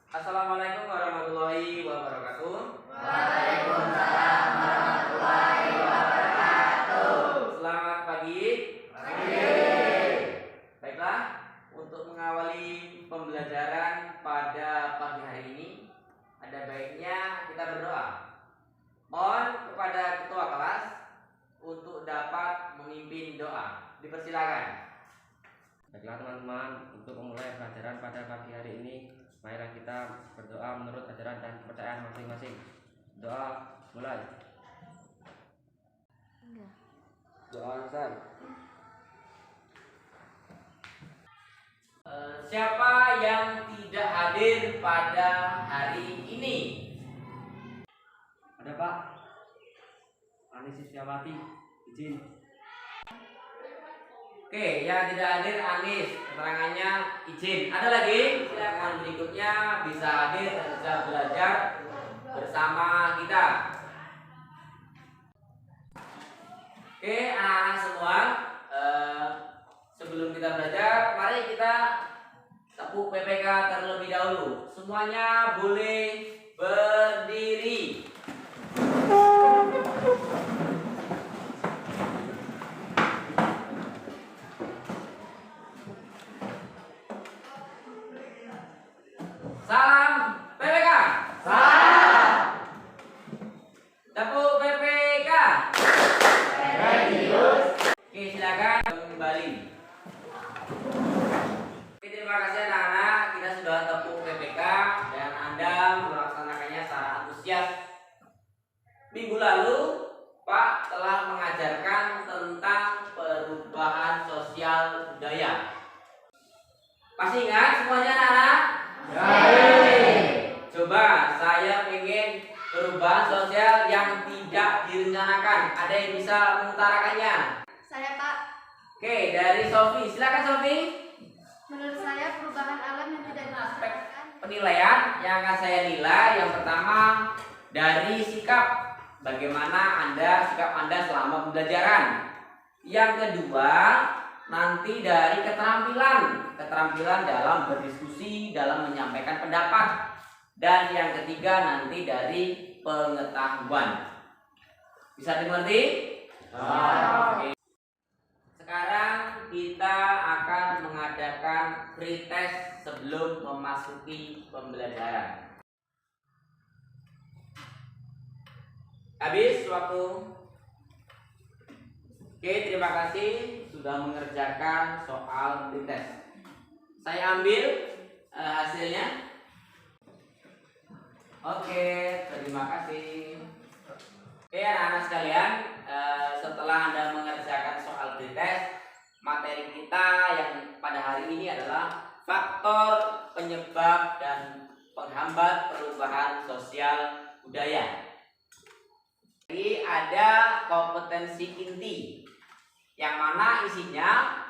Assalamualaikum warahmatullahi wabarakatuh. Waalaikumsalam warahmatullahi wabarakatuh. Selamat pagi. Pagi. Baiklah, untuk mengawali pembelajaran pada pagi hari ini, ada baiknya kita berdoa. Mohon kepada ketua kelas untuk dapat memimpin doa. Dipersilakan. Baiklah teman-teman, untuk memulai pelajaran pada pagi hari ini, marilah kita berdoa menurut ajaran dan kepercayaan masing-masing. Doa mulai. Doa Hasan. Siapa yang tidak hadir pada hari ini? Ada Pak Anis Siswati, izin. Oke, yang tidak hadir Anis, keterangannya izin. Ada lagi? Silakan berikutnya bisa hadir dan bisa belajar bersama kita. Oke, anak-anak semua, sebelum kita belajar, mari kita tepuk PPK terlebih dahulu. Semuanya boleh berdiri. Salam PPK. Salam. Tepuk PPK. Religius. Oke, silakan kembali. Oke, terima kasih anak-anak. Kita sudah tepuk PPK dan Anda melaksanakannya secara antusias. Minggu lalu Pak telah mengajarkan tentang perubahan sosial budaya. Masih ingat semuanya anak-anak? Coba saya ingin perubahan sosial yang tidak direncanakan. Ada yang bisa mengutarakannya? Saya Pak, Oke, dari Sofi. Silakan Sofi. menurut saya perubahan alam yang tidak direncanakan. Penilaian yang akan saya nilai yang pertama dari sikap. Bagaimana sikap Anda selama pembelajaran. Yang kedua, nanti dari keterampilan dalam berdiskusi, dalam menyampaikan pendapat. Dan yang ketiga nanti dari pengetahuan. Bisa dimengerti? Oke. Sekarang kita akan mengadakan pretest sebelum memasuki pembelajaran. Habis waktu. Oke, terima kasih sudah mengerjakan soal pretest. Saya ambil hasilnya. Oke, terima kasih. Oke, anak-anak sekalian, setelah Anda mengerjakan soal pretest, materi kita yang pada hari ini adalah faktor penyebab dan penghambat perubahan sosial budaya. Jadi ada kompetensi inti yang mana isinya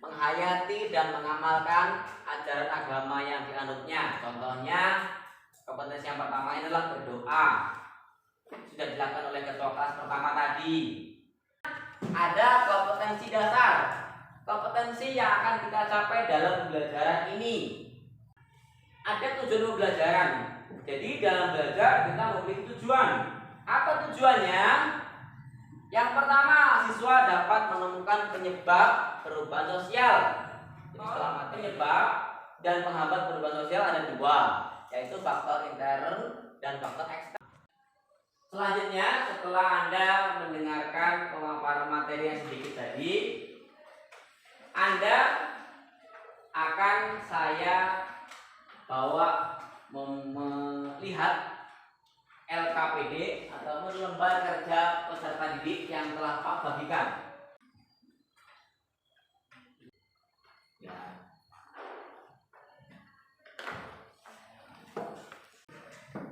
menghayati dan mengamalkan ajaran agama yang dianutnya. Contohnya kompetensi yang pertama ini adalah berdoa. Sudah dilakukan oleh ketua kelas pertama tadi. Ada kompetensi dasar, kompetensi yang akan kita capai dalam pembelajaran ini. Ada tujuan pembelajaran. Jadi dalam belajar kita memiliki tujuan. Apa tujuannya? Yang pertama, siswa dapat menemukan penyebab perubahan sosial. Jadi penyebab dan penghambat perubahan sosial ada dua, yaitu faktor intern dan faktor eksternal. Selanjutnya, setelah Anda mendengarkan pemaparan materi yang sedikit tadi, Anda akan saya bawa melihat LKPD atau lembar kerja peserta didik yang telah Pak bagikan.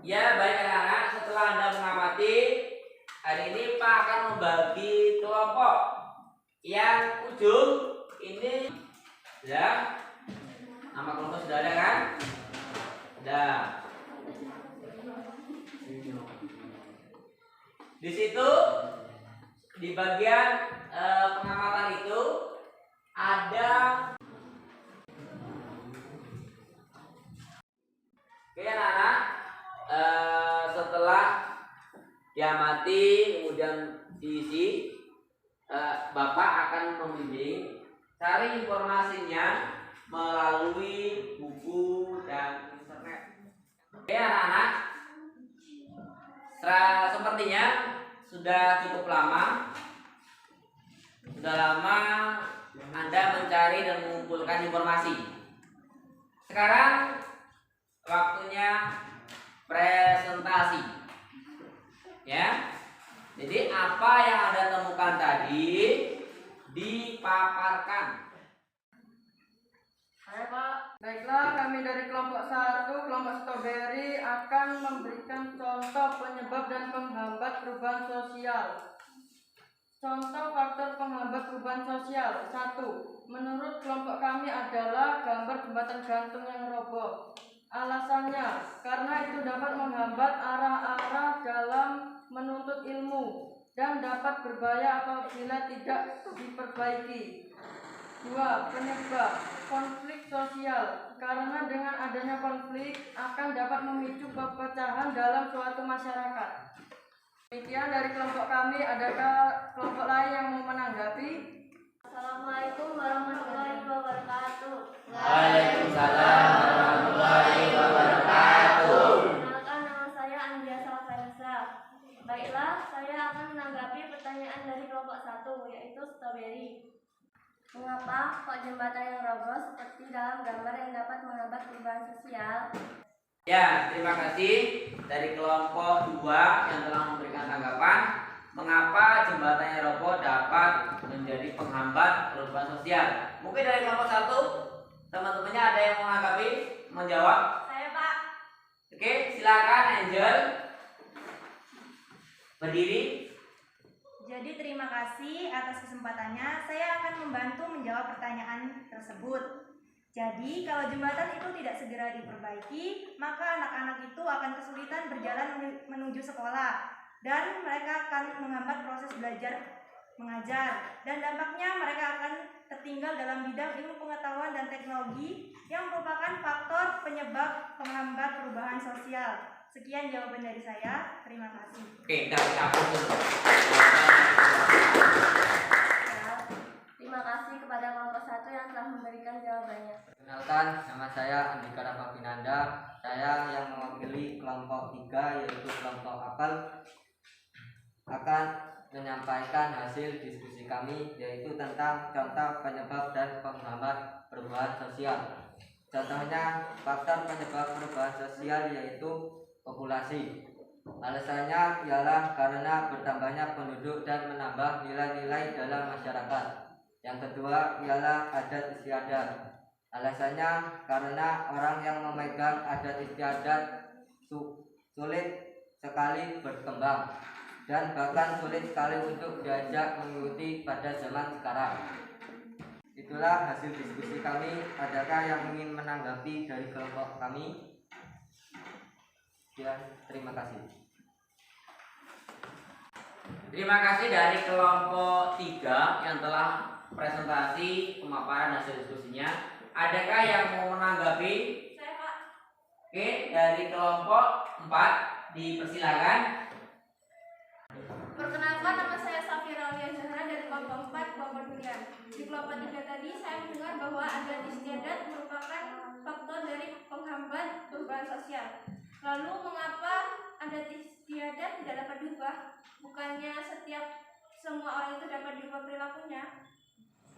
Ya, baik anak-anak, setelah Anda mengamati, hari ini Pak akan membagi kelompok. Yang ujung ini ya, nama kelompok sudah ada kan? Sudah. Di situ di bagian pengamatan itu ada Oke anak-anak, setelah diamati kemudian diisi, Bapak akan membimbing cari informasinya melalui buku dan internet. Oke anak-anak, sepertinya sudah cukup lama Anda mencari dan mengumpulkan informasi. Sekarang waktunya presentasi. Ya. Jadi apa yang Anda temukan tadi dipaparkan. Baik Pak. Baiklah, kami dari kelompok 1, kelompok Strawberry akan memberikan contoh penyebab dan penghambat perubahan sosial. Contoh faktor penghambat perubahan sosial. 1. Menurut kelompok kami adalah gambar jembatan gantung yang roboh. Alasannya, karena itu dapat menghambat arah-arah dalam menuntut ilmu dan dapat berbahaya apabila tidak diperbaiki. 2. Penyebab konflik sosial. Karena dengan adanya konflik akan dapat memicu perpecahan dalam suatu masyarakat. Demikian dari kelompok kami. Adakah kelompok lain yang mau menanggapi? Assalamualaikum warahmatullahi wabarakatuh. Waalaikumsalam warahmatullahi wabarakatuh. Perkenalkan, nama saya Andia Salvensa. Baiklah, saya akan menanggapi pertanyaan dari kelompok 1, yaitu Strawberry. Mengapa kok jembatan yang roboh seperti dalam gambar yang dapat menghambat perubahan sosial? Ya, terima kasih dari kelompok 2 yang telah memberikan tanggapan. Mengapa jembatan yang roboh dapat menjadi penghambat perubahan sosial? Mungkin dari kelompok 1 teman-temannya ada yang mau menanggapi, menjawab? Saya Pak. Oke, silakan Angel. Berdiri. Jadi terima kasih atas kesempatannya. Saya akan membantu menjawab pertanyaan tersebut. Jadi kalau jembatan itu tidak segera diperbaiki, maka anak-anak itu akan kesulitan berjalan menuju sekolah dan mereka akan menghambat proses belajar mengajar, dan dampaknya mereka akan tertinggal dalam bidang ilmu pengetahuan dan teknologi yang merupakan faktor penyebab penghambat perubahan sosial. Sekian jawaban dari saya. Terima kasih. Oke, dari kapus. Terima kasih kepada kelompok 1 yang telah memberikan jawabannya. Perkenalkan, nama saya Andika Rafafinanda. Saya yang mewakili kelompok 3 yaitu kelompok apel akan menyampaikan hasil diskusi kami, yaitu tentang contoh penyebab dan penghambat perubahan sosial. Contohnya, faktor penyebab perubahan sosial yaitu populasi. Alasannya ialah karena bertambahnya penduduk dan menambah nilai-nilai dalam masyarakat. Yang kedua ialah adat istiadat. Alasannya karena orang yang memegang adat istiadat sulit sekali berkembang dan bahkan sulit sekali untuk diajak mengikuti pada zaman sekarang. Itulah hasil diskusi kami. Adakah yang ingin menanggapi dari kelompok kami? Ya, terima kasih. Terima kasih dari kelompok 3 yang telah presentasi pemaparan hasil diskusinya. Adakah yang mau menanggapi? Saya Pak. Oke, dari kelompok 4 dipersilakan. Perkenalkan, nama saya Safira Aulia Zahra dari kelompok 4 kelompok Durian. Di kelompok 3 tadi saya mendengar bahwa adat istiadat merupakan faktor dari penghambat perubahan sosial. Lalu mengapa adat istiadat tidak dapat diubah? Bukannya semua orang itu dapat diubah perilakunya?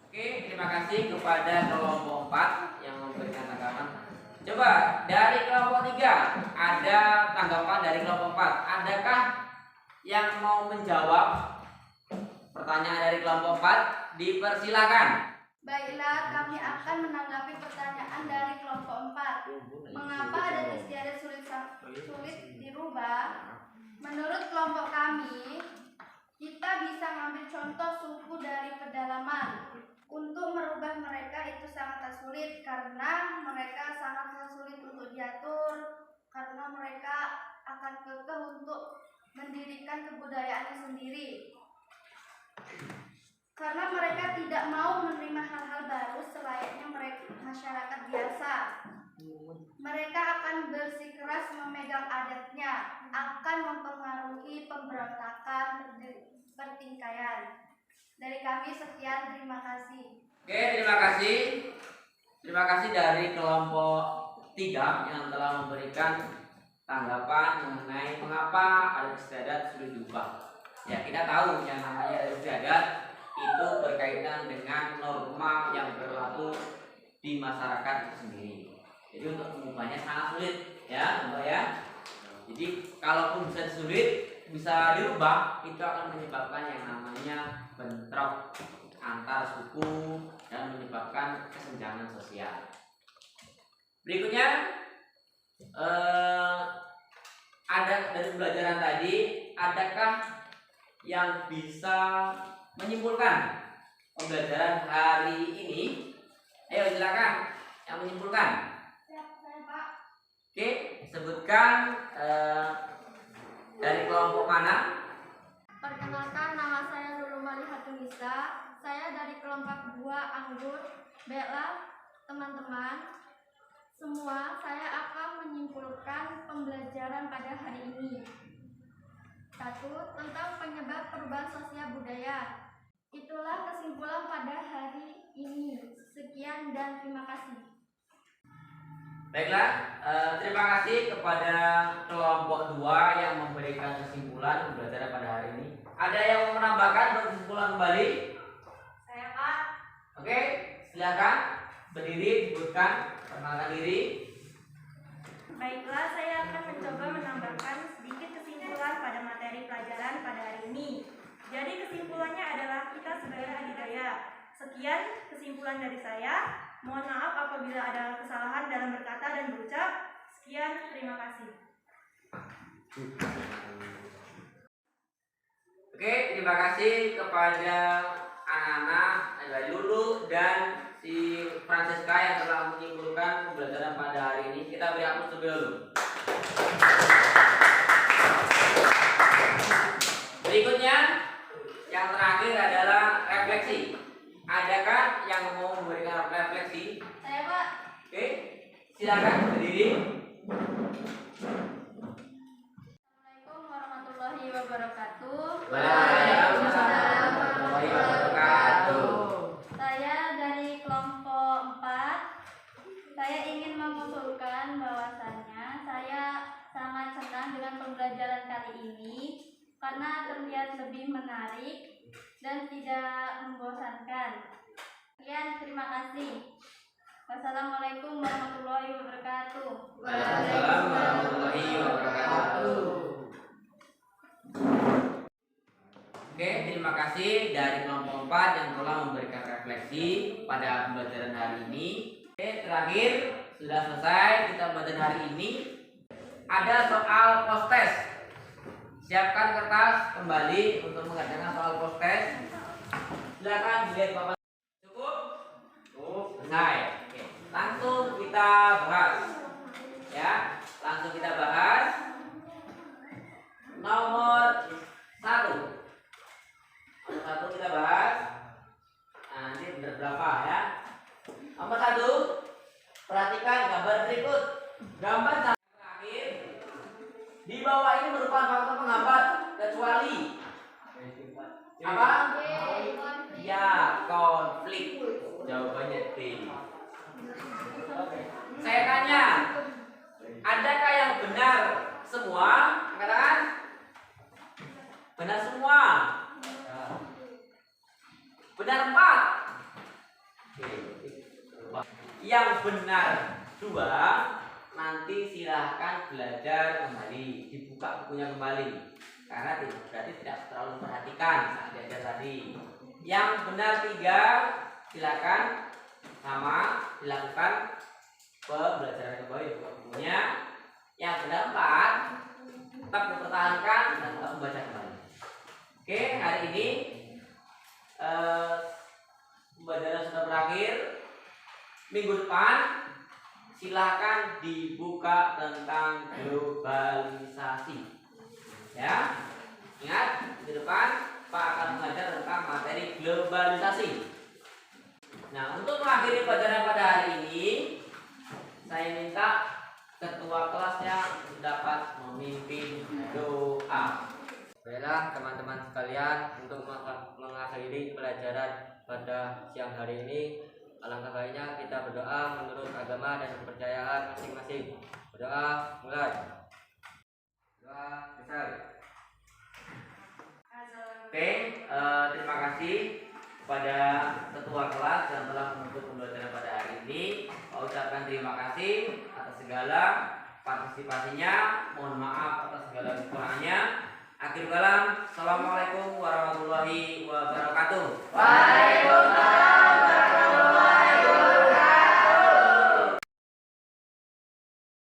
Oke, terima kasih kepada kelompok 4 yang memberikan tanggapan. Coba dari kelompok 3 ada tanggapan dari kelompok 4. Adakah yang mau menjawab pertanyaan dari kelompok 4? Dipersilakan. Baiklah, kami akan menanggapi pertanyaan dari kelompok 4. Mengapa adat istiadat sulit dirubah? Menurut kelompok kami, kita bisa mengambil contoh suku dari pedalaman. Untuk merubah mereka itu sangat sulit karena mereka sangat sulit untuk diatur, karena mereka akan kekeh untuk mendirikan kebudayaannya sendiri. Karena mereka tidak mau menerima hal-hal baru selayaknya mereka masyarakat biasa. Mereka akan bersikeras memegang adatnya akan mempengaruhi pemberontakan pertikaian. Dari kami sekian, terima kasih. Oke, terima kasih. Terima kasih dari kelompok 3 yang telah memberikan tanggapan mengenai mengapa adat istiadat sulit diubah. Ya, kita tahu yang namanya adat istiadat itu berkaitan dengan norma yang berlaku di masyarakat itu sendiri. Jadi untuk mengubahnya sangat sulit, ya, Mbak ya. Jadi kalaupun bisa dirubah, itu akan menyebabkan yang namanya bentrok antar suku dan menyebabkan kesenjangan sosial. Berikutnya ada dari pembelajaran tadi, adakah yang bisa menyimpulkan pembelajaran hari ini? Ayo silakan yang menyimpulkan. Saya, Pak. Oke, sebutkan dari kelompok mana? Perkenalkan, nama saya Lulu Mali Hatunisa. Saya dari kelompok 2 Anggur. Baiklah, teman-teman semua, saya akan menyimpulkan pembelajaran pada hari ini. 1. Tentang penyebab perubahan sosial budaya. Itulah kesimpulan pada hari ini. Sekian dan terima kasih. Baiklah, terima kasih kepada kelompok 2 yang memberikan kesimpulan pembelajaran pada hari ini. Ada yang mau menambahkan kesimpulan kembali? Saya, Pak. Oke, silakan berdiri, sebutkan, perkenalkan diri. Baiklah, saya akan mencoba menambahkan sedikit kesimpulan pada materi pelajaran pada hari ini. Jadi kesimpulannya adalah kita sebagai adidaya. Sekian kesimpulan dari saya. Mohon maaf apabila ada kesalahan dalam berkata dan berucap. Sekian, terima kasih. Oke, terima kasih kepada anak-anak dari Lulu dan si Francesca yang telah menyimpulkan pembelajaran pada hari ini. Kita beri aplaus terlebih dahulu. Berikutnya, yang terakhir adalah refleksi. Adakah yang mau memberikan refleksi? Saya, Pak. Oke, silakan berdiri. Assalamualaikum warahmatullahi wabarakatuh. Waalaikumsalam warahmatullahi wabarakatuh. Saya dari kelompok 4. Saya ingin mengusulkan bahwasannya saya sangat senang dengan pembelajaran kali ini karena terlihat lebih menarik dan tidak membosankan. Sekian, terima kasih. Wassalamualaikum warahmatullahi wabarakatuh. Waalaikumsalam warahmatullahi wabarakatuh. Oke, terima kasih dari kelompok 4 yang telah memberikan refleksi pada pembelajaran hari ini. Oke, terakhir sudah selesai kita pembelajaran hari ini. Ada soal post-test. Siapkan kertas kembali untuk mengerjakan soal post-test. Silakan dilihat Bapak. Cukup? Selesai. Oke, langsung kita bahas. Ya, langsung kita bahas. Nomor 1. Nomor 1 kita bahas. Nah, nanti berapa ya? Nomor 1. Perhatikan gambar berikut. Gambar terakhir. Di bawah ini merupakan faktor penghambat kecuali apa? Ya, konflik. Jawabannya D. Saya tanya, adakah yang benar semua? Katakan benar semua. Benar 4. Yang benar 2. Nanti silahkan belajar kembali, dibuka bukunya kembali, karena berarti tidak terlalu memperhatikan saat belajar tadi. Yang benar 3, silahkan sama dilakukan pembelajaran kembali, buka bukunya. Yang benar 4, tetap dipertahankan dan tetap membaca kembali. Oke, hari ini pembelajaran sudah berakhir. Minggu depan silakan dibuka tentang globalisasi. Ya, ingat di depan Pak akan mengajar tentang materi globalisasi. Nah, untuk mengakhiri pelajaran pada hari ini, saya minta ketua kelasnya dapat pelajaran pada siang hari ini. Alangkah baiknya kita berdoa menurut agama dan kepercayaan masing-masing. Berdoa mulai. Doa besar. Oke, terima kasih kepada ketua kelas yang telah menutup pembelajaran pada hari ini. Saya ucapkan terima kasih atas segala partisipasinya. Mohon maaf atas segala kekurangannya. Akhir kalam, assalamualaikum.